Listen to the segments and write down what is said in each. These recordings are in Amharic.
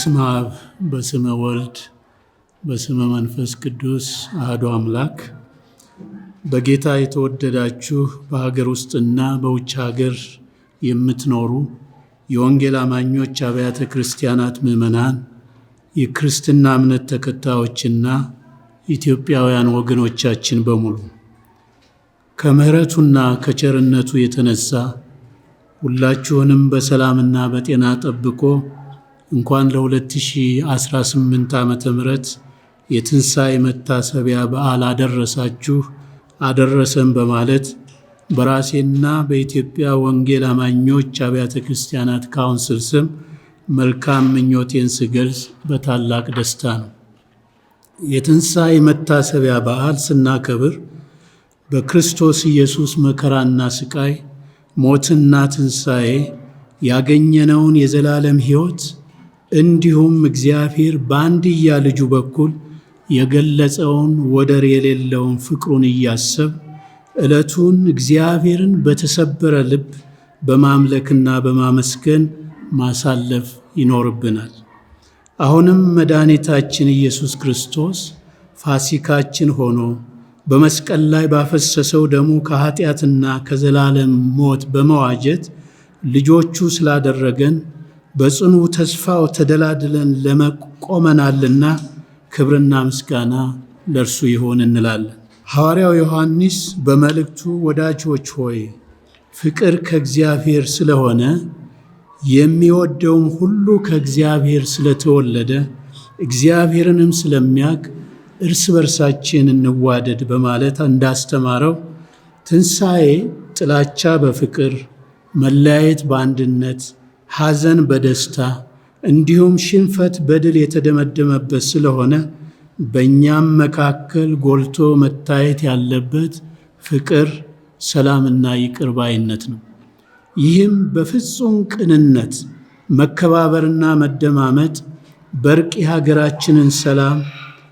በስመ አብ በስመ ወልድ በስመ መንፈስ ቅዱስ አሐዱ አምላክ። በጌታ የተወደዳችሁ በሀገር ውስጥና በውጭ ሀገር የምትኖሩ የወንጌል አማኞች አብያተ ክርስቲያናት ምዕመናን፣ የክርስትና እምነት ተከታዮችና ኢትዮጵያውያን ወገኖቻችን በሙሉ ከምሕረቱና ከቸርነቱ የተነሳ ሁላችሁንም በሰላምና በጤና ጠብቆ እንኳን ለ2018 ዓመተ ምህረት የትንሣኤ መታሰቢያ በዓል አደረሳችሁ አደረሰን በማለት በራሴና በኢትዮጵያ ወንጌል አማኞች አብያተ ክርስቲያናት ካውንስል ስም መልካም ምኞቴን ስገልጽ በታላቅ ደስታ ነው። የትንሣኤ መታሰቢያ በዓል ስናከብር በክርስቶስ ኢየሱስ መከራና ስቃይ፣ ሞትና ትንሣኤ ያገኘነውን የዘላለም ሕይወት እንዲሁም እግዚአብሔር በአንድያ ልጁ በኩል የገለጸውን ወደር የሌለውን ፍቅሩን እያሰብ ዕለቱን እግዚአብሔርን በተሰበረ ልብ በማምለክና በማመስገን ማሳለፍ ይኖርብናል። አሁንም መድኃኒታችን ኢየሱስ ክርስቶስ ፋሲካችን ሆኖ በመስቀል ላይ ባፈሰሰው ደሙ ከኃጢአትና ከዘላለም ሞት በመዋጀት ልጆቹ ስላደረገን በጽኑ ተስፋው ተደላድለን ለመቆመናልና ክብርና ምስጋና ለእርሱ ይሆን እንላለን። ሐዋርያው ዮሐንስ በመልእክቱ ወዳጆች ሆይ ፍቅር ከእግዚአብሔር ስለሆነ የሚወደውም ሁሉ ከእግዚአብሔር ስለተወለደ እግዚአብሔርንም ስለሚያውቅ እርስ በርሳችን እንዋደድ በማለት እንዳስተማረው ትንሣኤ ጥላቻ በፍቅር፣ መለያየት በአንድነት፣ ሐዘን በደስታ እንዲሁም ሽንፈት በድል የተደመደመበት ስለሆነ በእኛም መካከል ጎልቶ መታየት ያለበት ፍቅር፣ ሰላምና ይቅር ባይነት ነው። ይህም በፍጹም ቅንነት፣ መከባበርና መደማመጥ በእርቅ የሀገራችንን ሰላም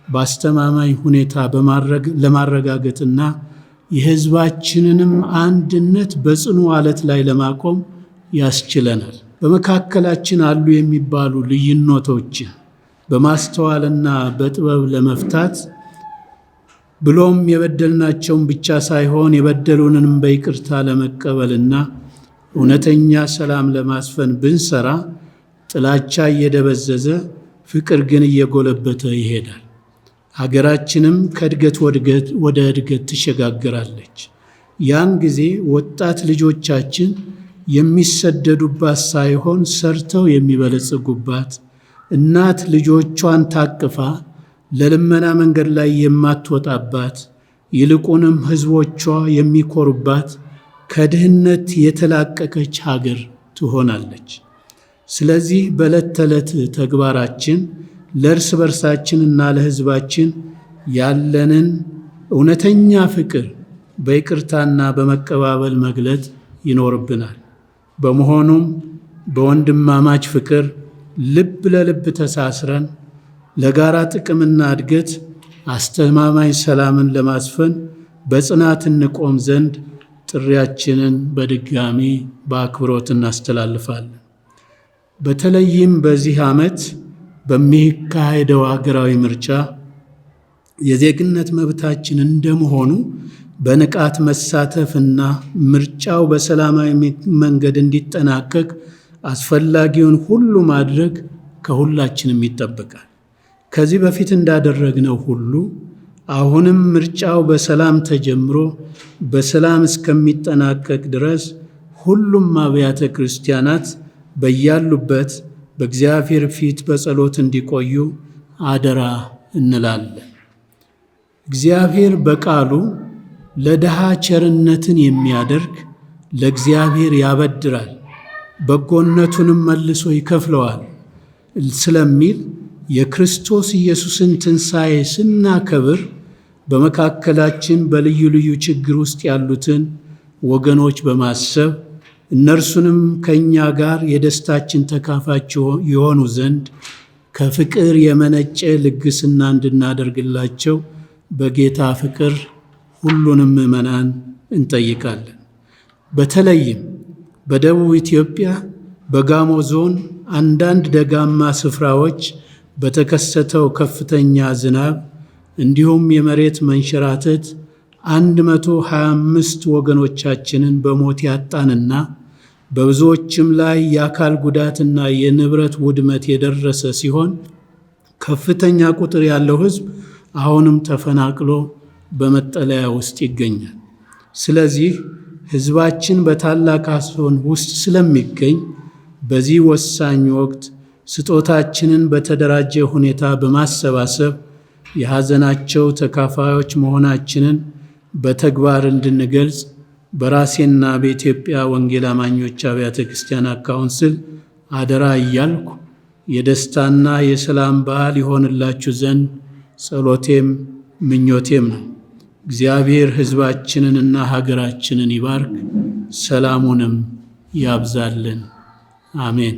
በአስተማማኝ ሁኔታ ለማረጋገጥና የሕዝባችንንም አንድነት በጽኑ ዓለት ላይ ለማቆም ያስችለናል። በመካከላችን አሉ የሚባሉ ልዩነቶችን በማስተዋልና በጥበብ ለመፍታት ብሎም የበደልናቸውን ብቻ ሳይሆን የበደሉንንም በይቅርታ ለመቀበልና እውነተኛ ሰላም ለማስፈን ብንሰራ ጥላቻ እየደበዘዘ ፍቅር ግን እየጎለበተ ይሄዳል። ሀገራችንም ከእድገት ወደ እድገት ትሸጋግራለች። ያን ጊዜ ወጣት ልጆቻችን የሚሰደዱባት ሳይሆን ሰርተው የሚበለጽጉባት፣ እናት ልጆቿን ታቅፋ ለልመና መንገድ ላይ የማትወጣባት፣ ይልቁንም ሕዝቦቿ የሚኮሩባት ከድህነት የተላቀቀች ሀገር ትሆናለች። ስለዚህ በዕለት ተዕለት ተግባራችን ለእርስ በርሳችንና ለሕዝባችን ያለንን እውነተኛ ፍቅር በይቅርታና በመቀባበል መግለጥ ይኖርብናል። በመሆኑም በወንድማማች ፍቅር ልብ ለልብ ተሳስረን ለጋራ ጥቅምና እድገት አስተማማኝ ሰላምን ለማስፈን በጽናት እንቆም ዘንድ ጥሪያችንን በድጋሚ በአክብሮት እናስተላልፋለን። በተለይም በዚህ ዓመት በሚካሄደው ሀገራዊ ምርጫ የዜግነት መብታችን እንደመሆኑ በንቃት መሳተፍና ምርጫው በሰላማዊ መንገድ እንዲጠናቀቅ አስፈላጊውን ሁሉ ማድረግ ከሁላችንም ይጠበቃል። ከዚህ በፊት እንዳደረግነው ሁሉ አሁንም ምርጫው በሰላም ተጀምሮ በሰላም እስከሚጠናቀቅ ድረስ ሁሉም አብያተ ክርስቲያናት በያሉበት በእግዚአብሔር ፊት በጸሎት እንዲቆዩ አደራ እንላለን። እግዚአብሔር በቃሉ ለድሃ ቸርነትን የሚያደርግ ለእግዚአብሔር ያበድራል በጎነቱንም መልሶ ይከፍለዋል ስለሚል የክርስቶስ ኢየሱስን ትንሣኤ ስናከብር በመካከላችን በልዩ ልዩ ችግር ውስጥ ያሉትን ወገኖች በማሰብ እነርሱንም ከእኛ ጋር የደስታችን ተካፋች የሆኑ ዘንድ ከፍቅር የመነጨ ልግስና እንድናደርግላቸው በጌታ ፍቅር ሁሉንም ምዕመናን እንጠይቃለን። በተለይም በደቡብ ኢትዮጵያ በጋሞ ዞን አንዳንድ ደጋማ ስፍራዎች በተከሰተው ከፍተኛ ዝናብ እንዲሁም የመሬት መንሸራተት 125 ወገኖቻችንን በሞት ያጣንና በብዙዎችም ላይ የአካል ጉዳትና የንብረት ውድመት የደረሰ ሲሆን ከፍተኛ ቁጥር ያለው ሕዝብ አሁንም ተፈናቅሎ በመጠለያ ውስጥ ይገኛል። ስለዚህ ሕዝባችን በታላቅ ሐዘን ውስጥ ስለሚገኝ በዚህ ወሳኝ ወቅት ስጦታችንን በተደራጀ ሁኔታ በማሰባሰብ የሐዘናቸው ተካፋዮች መሆናችንን በተግባር እንድንገልጽ በራሴና በኢትዮጵያ ወንጌል አማኞች አብያተ ክርስቲያናት ካውንስል አደራ እያልኩ የደስታና የሰላም በዓል ይሆንላችሁ ዘንድ ጸሎቴም ምኞቴም ነው። እግዚአብሔር ሕዝባችንንና ሀገራችንን ይባርክ፣ ሰላሙንም ያብዛልን። አሜን።